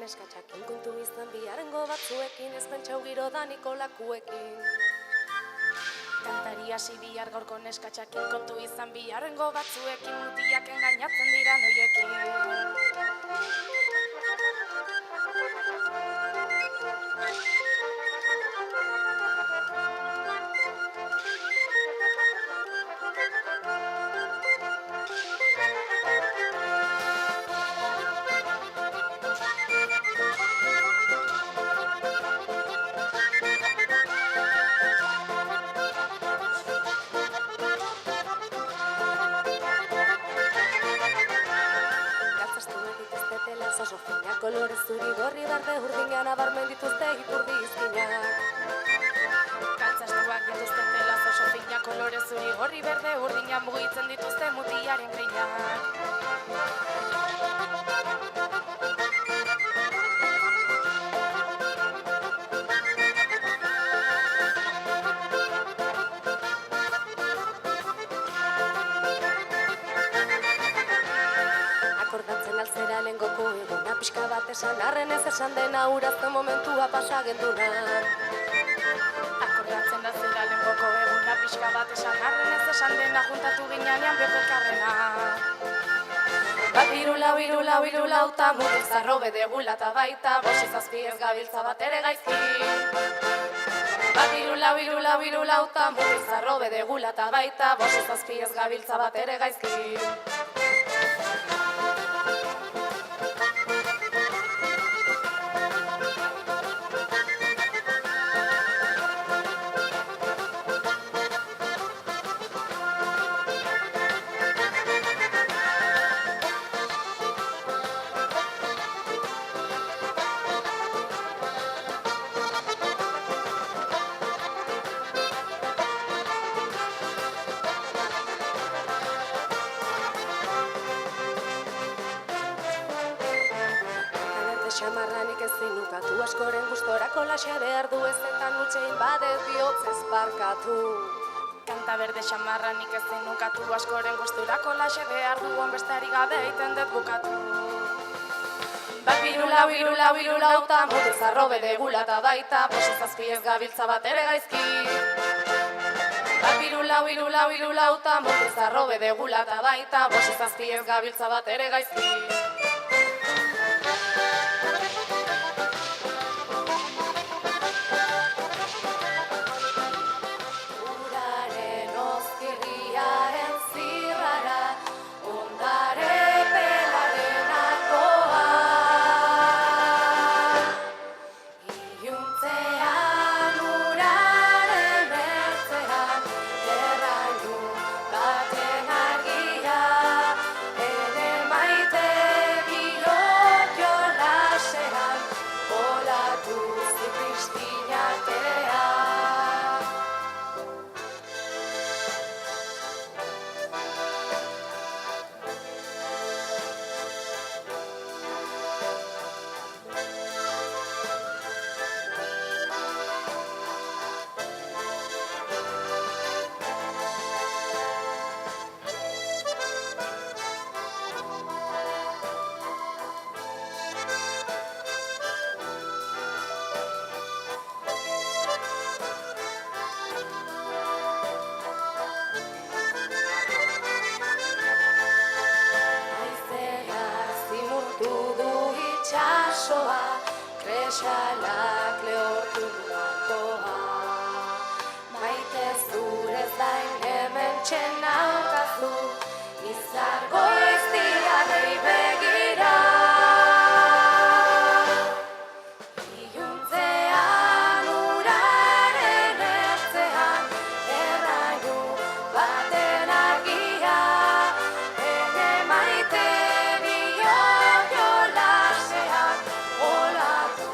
Neskatxakin kontu izan biharengo batzuekin, ez pentsau giro da Nikolakuekin. Kantari hasi bihar gaurko neskatxakin kontu izan biharengo batzuekin, mutiak engainatzen dira noiekin. Kolore zuri gorri berde urdinean abarmen dituzte ipurdi izkinak. Kaltzastuak dituzte telaz oso finak, kolore zuri gorri berde urdinean mugitzen dituzte mutiaren grinak. Pixka bat esan arren ez esan dena urazten momentua pasagenduna. Akordatzen da zera lengoko eguna pixka bat esan arren ez esan dena juntatu ginean bihurtu elkarrena. Bat irulau ta mutil zarro bedegula eta baita bosi zazpi ez gabiltza bat ere gaizki. Bat irulau ta mutil zarro bedegula eta baita bosi zazpi ez gabiltza bat ere gaizki. Xamarranik ezin ukatu, askoren gustorako laxe behar du ez eta nutxein badez bihotzez barkatu. Kanta berde xamarranik ezin ukatu, askoren gustorako laxe behar du onbestari gabe iten dut bukatu. Bat biru lau, hiru lau, hiru lau, ta mutil zarro bede gulata baita, bost zazpi ez gabiltza bat ere gaizki. Bat biru lau, hiru lau, hiru lau, ta mutil zarro bede gulata baita, bost zazpi ez gabiltza bat ere gaizki. Kresalak lehortu duatoa, maite zurez dain hemen txenaukazu, izar goiztiarrei begira. Iluntzean uraren ertzean, errainu baten argia, ene maite biok jolasean, olatu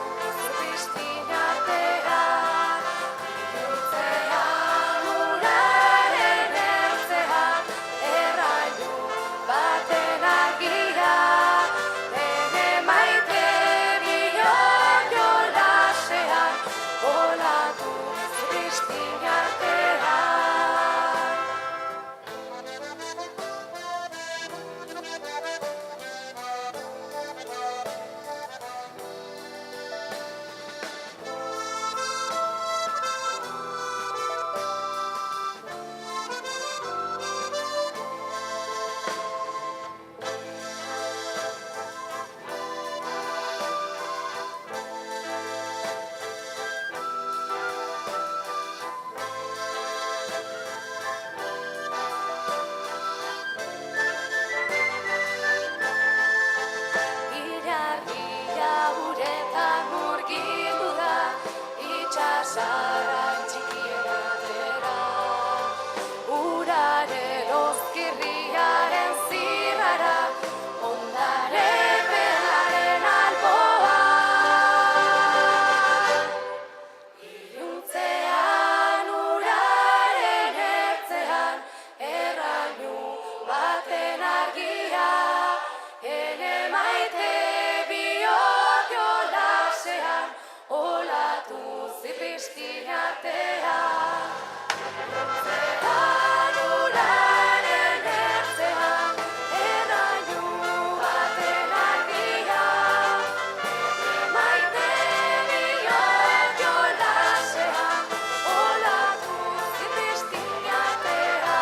Zaran txikien atera, uraren ozkirriaren zirrara, ondare pelaren alboa. Iluntzean uraren ertzean, errainu baten argia, ene maite biok jolasean, olatu zipizkin artean. Iluntzean uraren ertzean, errainu baten argia, ene maite biok jolasean, olatu zipizkin artean.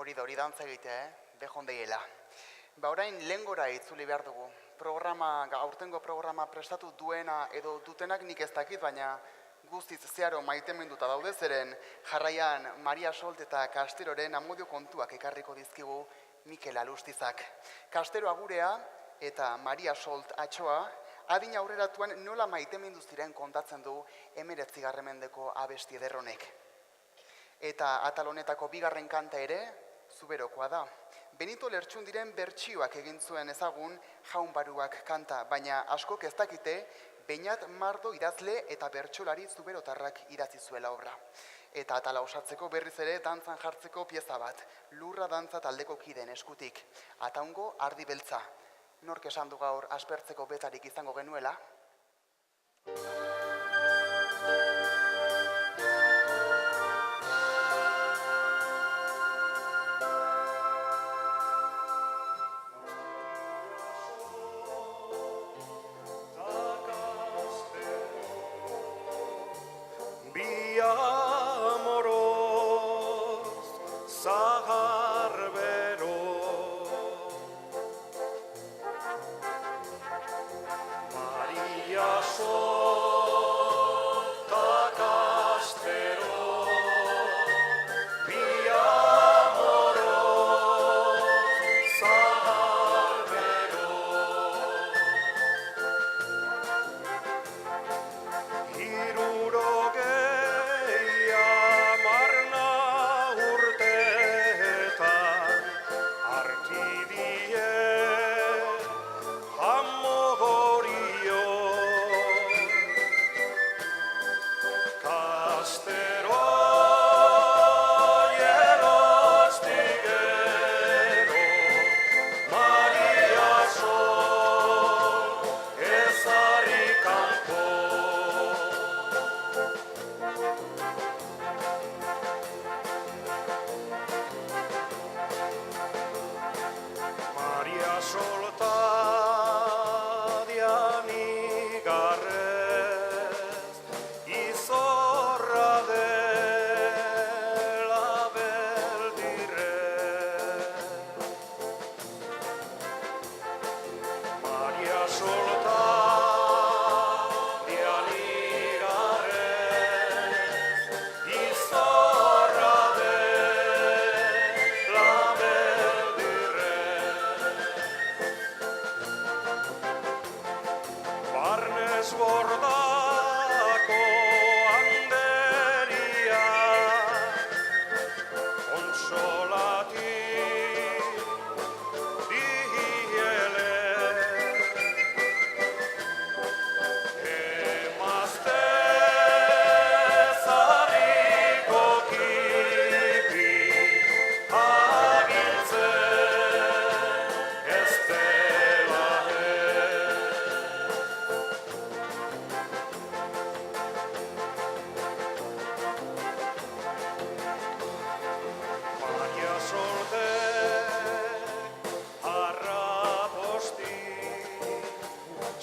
Hori da, hori dantza egitea, behon deiela. Orain lehengora itzuli behar dugu. Aurtengo programa prestatu duena edo dutenak nik ez dakit, baina guztiz zeharo maiteminduta daude zeren jarraian Maria Solt eta Kasteroren amodio kontuak ekarriko dizkigu Mikel Alustizak. Kastero agurea eta Maria Solt atxoa adin aurreratuan nola maitemindu ziren kontatzen du 19. mendeko abesti ederronek. Eta atal honetako bigarren kanta ere, Zuberokoa da. Benito Lertxundiren bertsioak egin zuen ezagun Jaun Baruak kanta, baina askok ez dakite Beñat Mardo idazle eta bertsolari zuberotarrak idatzi zuela obra. Eta atala osatzeko berriz ere dantzan jartzeko pieza bat, Lurra dantza taldeko kideen eskutik. Ataungo ardi beltza. Nork esan du gaur aspertzeko betarik izango genuela? Maria Sol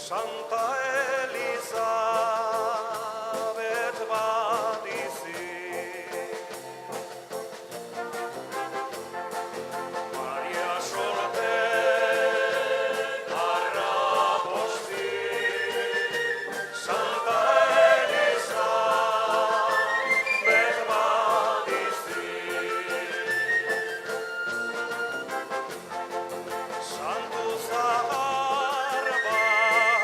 Santa Elizabeth bat izi, Maria Sorte arraposti, Santa Elizabeth bat izi, Santu zahar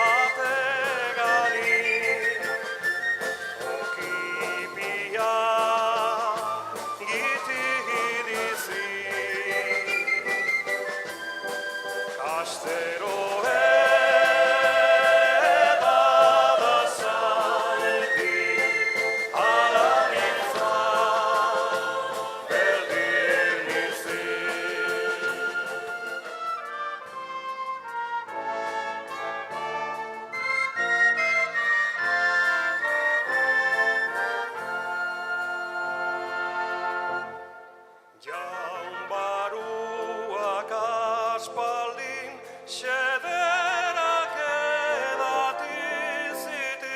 bategari, okipia gitidizi, kastero edadazaldi, alanitza berdinizi. Jaun baruak aspaldin xederak edatizitin.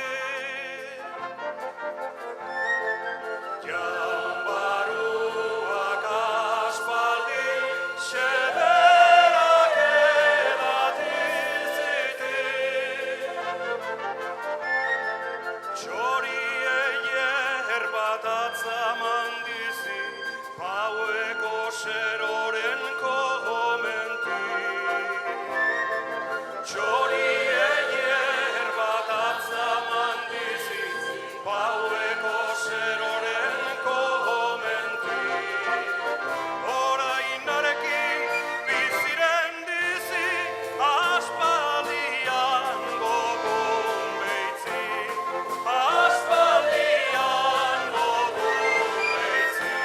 Jaun baruak aspaldin xederak edatizitin. Txoriei erbat atzaman dizi, paueko seroren kohomenti. Txoriei erbat atzaman dizi, paueko seroren kohomenti. Orainarekin biziren dizi, aspaldian gogon beitzi, aspaldian gogon beitzi.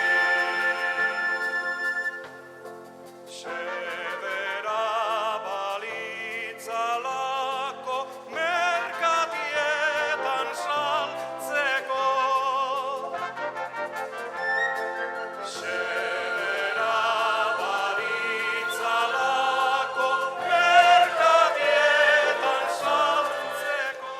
Xedera balitzalako merkatietan saltzeko. Xedera balitzalako merkatietan saltzeko.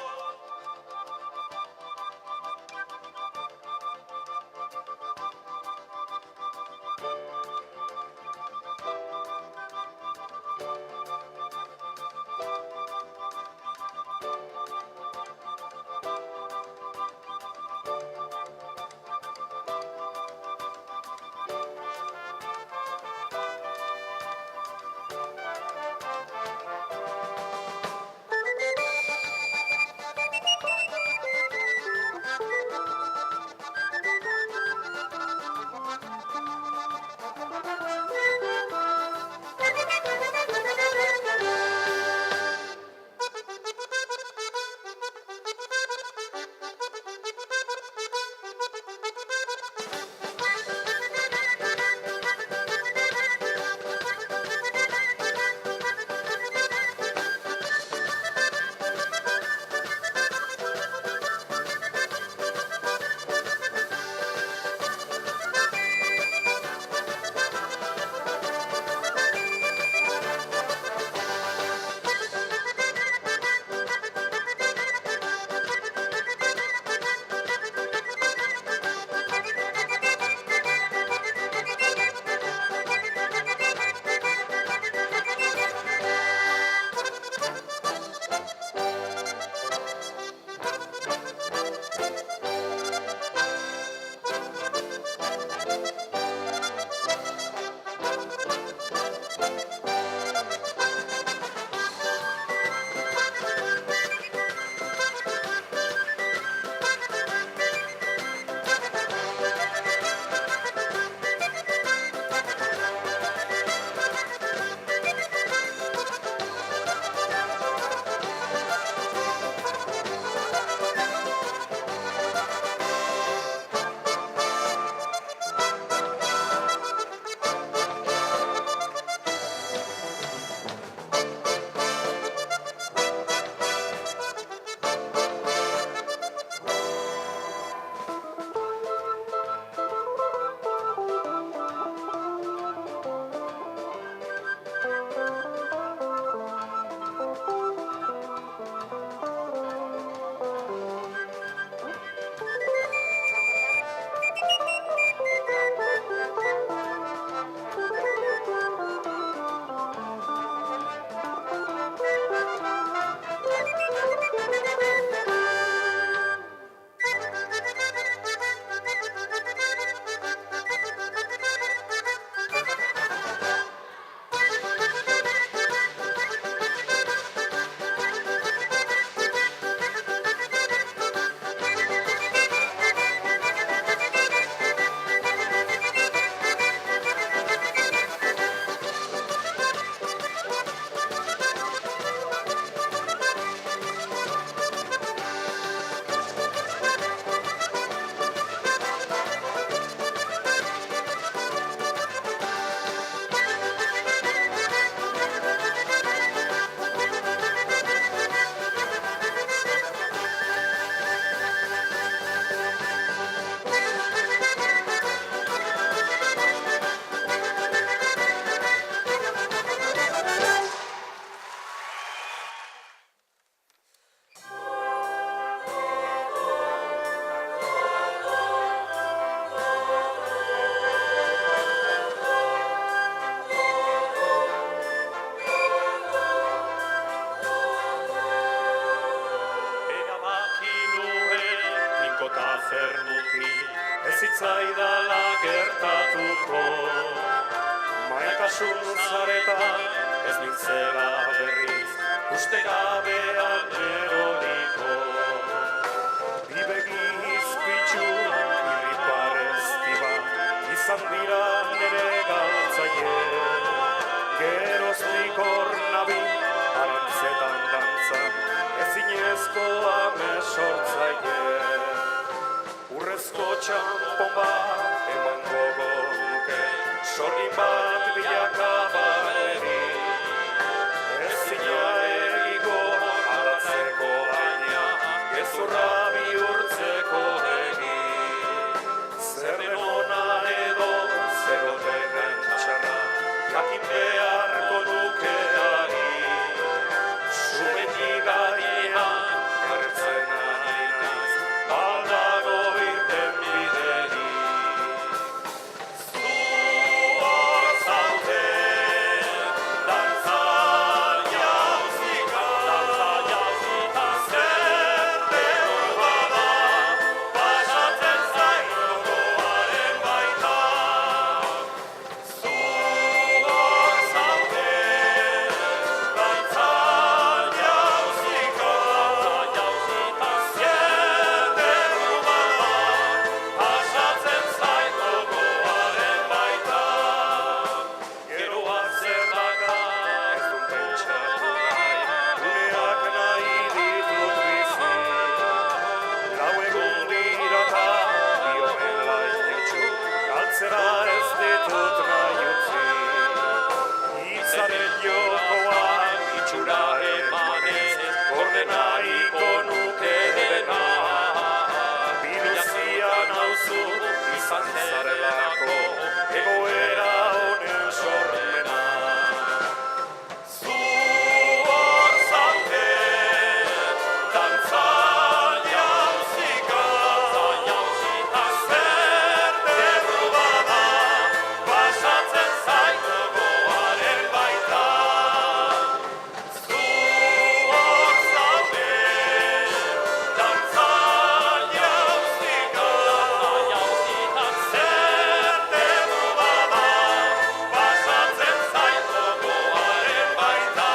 Maitasun zareta ez nintzela berriz, uste gabean eroriko. Bi begi izpitzu irriparez diba, izan dira nere galtzaile. Geroztik hor nabil, arantzetan dantzan, ezinezkoa mesortzaile. Urrezko txampon bat eman gogo nuke, sorgin bat bilakabaleri. Ezina egiko aldatzeko baina, gezurra bihurtzeko egi. Zer den ona edo, zer oten txarra, jakin beharko nukeari. Sumendi gainean, garretzen ari naiz, aldago irten bideri. Zu hor zaude, dantza jauzika, zer denor bada, pasatzen zain gogoaren baita. Zu hor zaude, dantza jauzika, zer denor bada, pasatzen zain gogoaren baita. Geroa zer daka ez dut pentsatu nahi, uneak nahi ditut bizi. Lau egun dirata, bioen lainetxu, galtzera ez ditut nahi utzi. Hitzaren jokoan itxura emanez, gorde nahiko nuke dena. Biluzia nauzu izan zarelako, egoera honen sormena. Zu hor zaude, dantza jauzika, zer derru bada, pasatzen zain gogoaren baita. Zu hor zaude, dantza jauzika, zer derru bada, pasatzen zain gogoaren baita.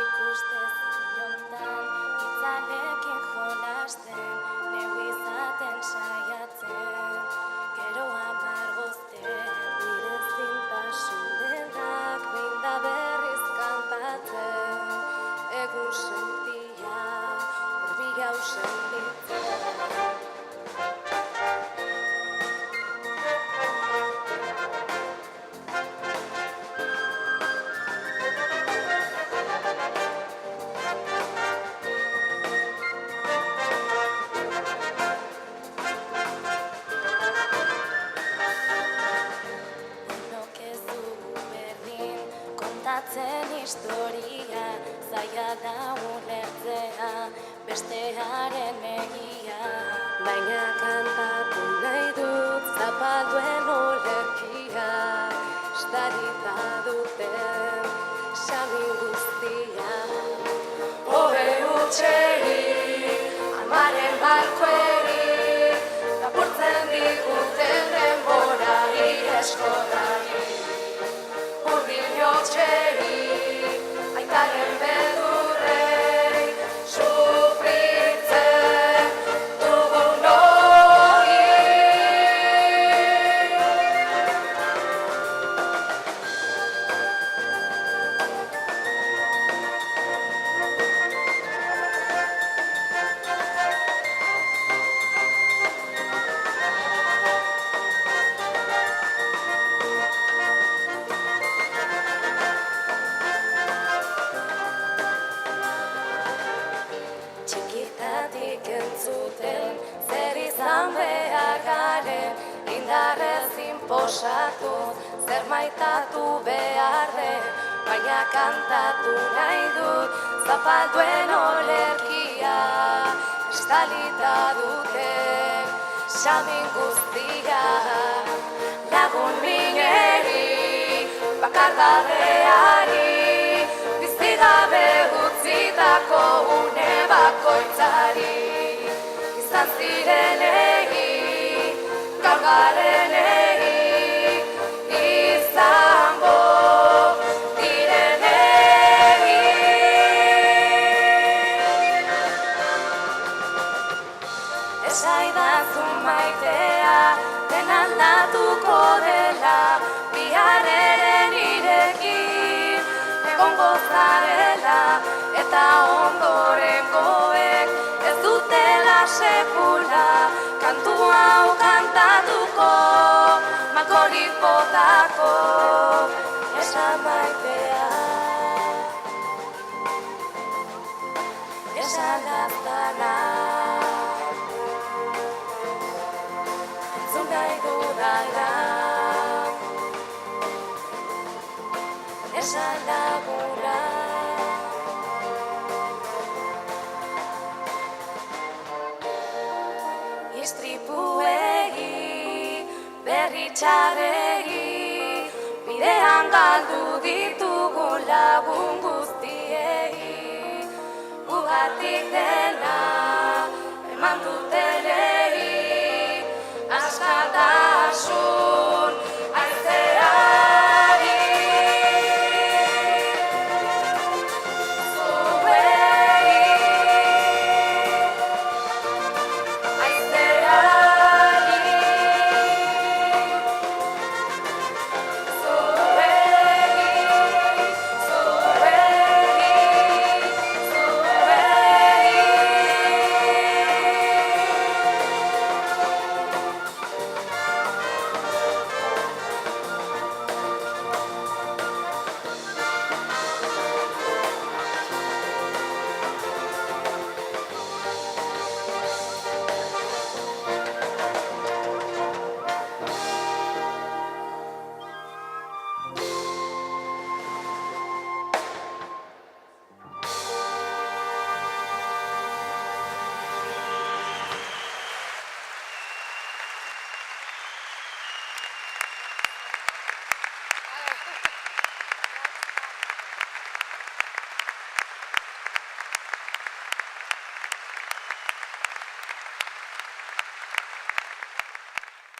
Ikustez ilontan, itzalekin jolasten, neu izaten saiatzen, gero amargozten, nire zintasun denak behin da berriz kantatzen, egun sentia, orbi gau sentitzen. Denok ez dugu berdin kontatzen historia, zaila da ulertzea bestearen egia. Baina kantatu nahi dut zapalduen olerkia, estarita duten sami guztia. Ohe utxeri, amaren balkoeri, lapurtzen diguten denborari eskorrari. Hurbil jotxeri, aitaren beldurrei, sufritzen dugun hori. kantatu behar den, baina kantatu nahi dut zapalduen olerkia. Estalita dute xamin guztia, lagun mineri, bakardadeari, biztigabe utzitako une bakoitzari. Izan zirenei, gaur garenei, izango direnei. Esaidazu maitea, dena aldatuko dela, bihar ere nirekin egongo zarela, eta ondorengoek ez dutela sekula kantu hau kantatuko, malkorik botako. Esan maitea, esan gaztana, entzun nahi dudala, esan laguna. Istripuei, berri txarrei, bidean galdu ditugun lagun guztiei, mugatik dena eman dutenei, askatasun haizeari.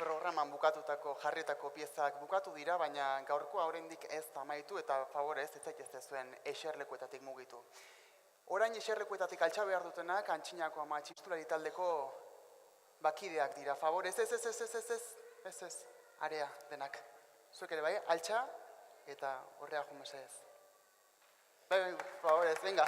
Programan bukatutako jarritako piezak bukatu dira, baina gaurkoa oraindik ez da amaitu eta favorez ez zaitezte zuen eserlekuetatik mugitu. Orain eserlekuetatik altxa behar dutenak Antxinako Ama Txistulari taldeko bakideak dira. Favorez, ez, area denak. Zuek ere bai, altxa eta horrea jo mesedez. Bai, favorez, venga.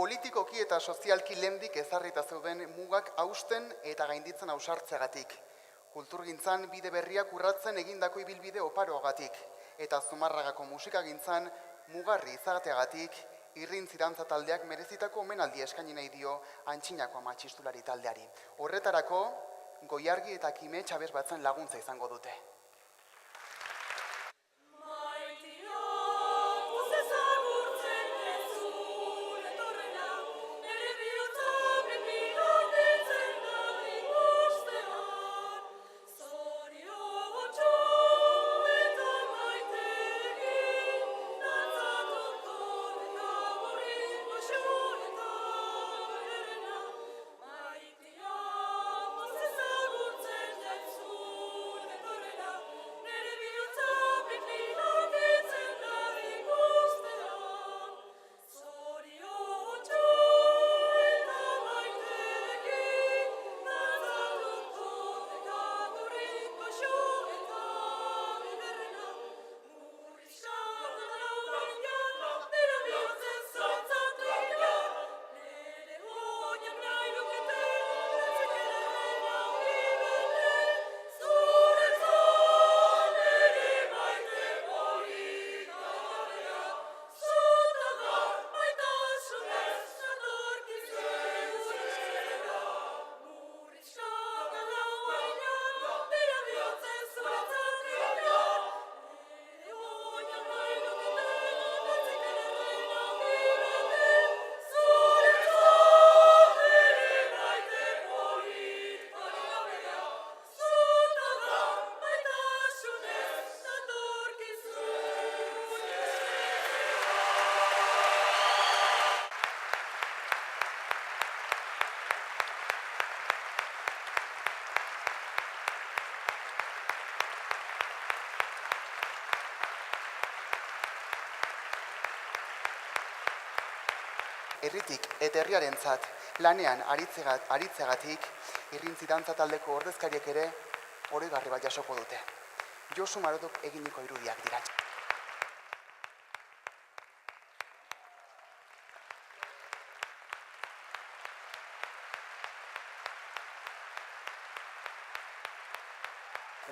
Politikoki eta sozialki lehendik ezarrita zeuden mugak hausten eta gainditzen ausartzeagatik. Kulturgintzan bide berriak urratzen egindako ibilbide oparoagatik. Eta Zumarragako musikagintzan mugarri izateagatik, Irrintz Irantza taldeak merezitako omenaldi eskaini nahi dio Antxinako Ama Txistulari taldeari. Horretarako, Goiargi eta Kime Txabez Batzen laguntza izango dute. herritik eta herriarentzat lanean aritzegatik, irrintzi dantza taldeko ordezkariek ere oroigarri bat jasoko dute. Josu Marotok eginiko irudiak dira.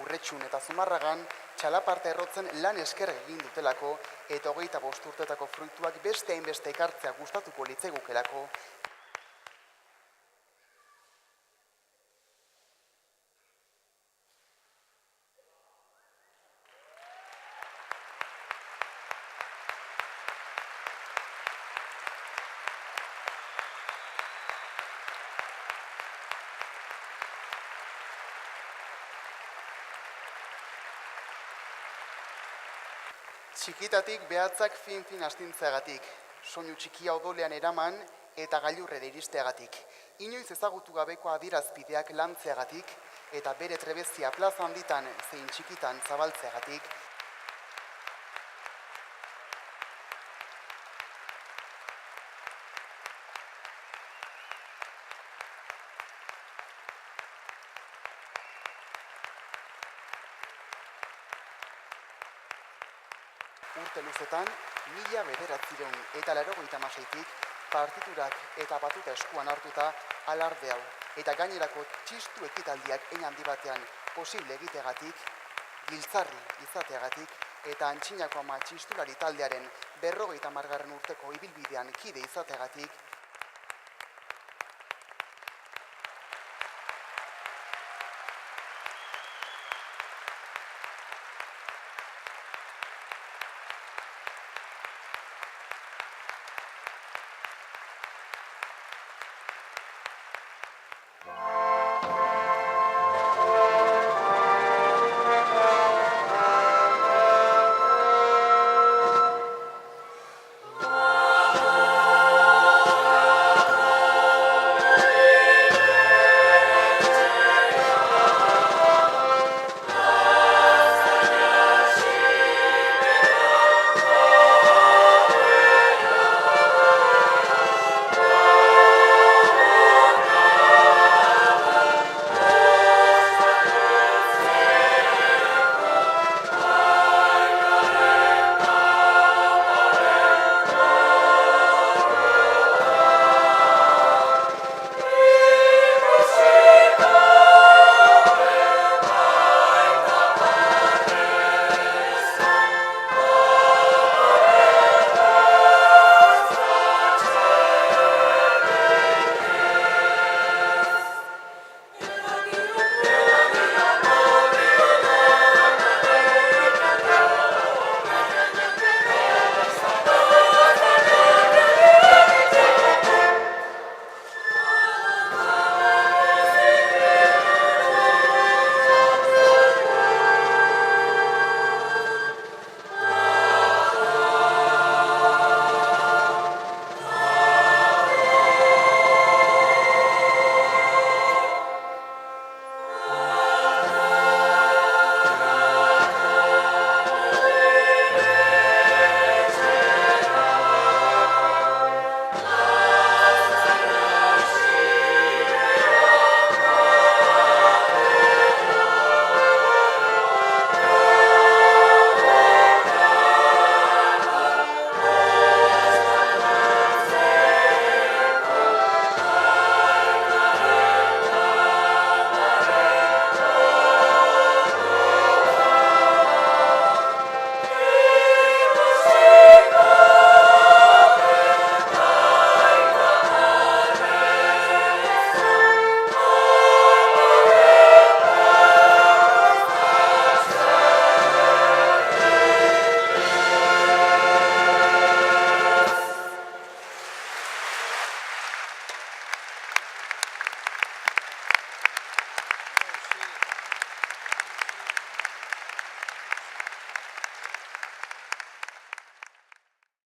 Urretxun eta Zumarragan txalaparta errotzen lan esker egin dutelako eta 25 urtetako fruituak beste hainbeste ekartzea gustatuko litzaigukelako. Txikitatik behatzak fin astintzeagatik, soinu txikia odolean eraman eta gailurrera iristeagatik, inoiz ezagutu gabeko adierazpideak lantzeagatik eta bere trebezia plaza handitan zein txikitan zabaltzeagatik, urte luzetan, 1996tik partiturak eta batuta eskuan hartuta alarde hau eta gainerako txistu ekitaldiak hein handi batean posible egiteagatik, giltzarri izateagatik eta Antxinako Ama txistulari taldearen 50. urteko ibilbidean kide izateagatik,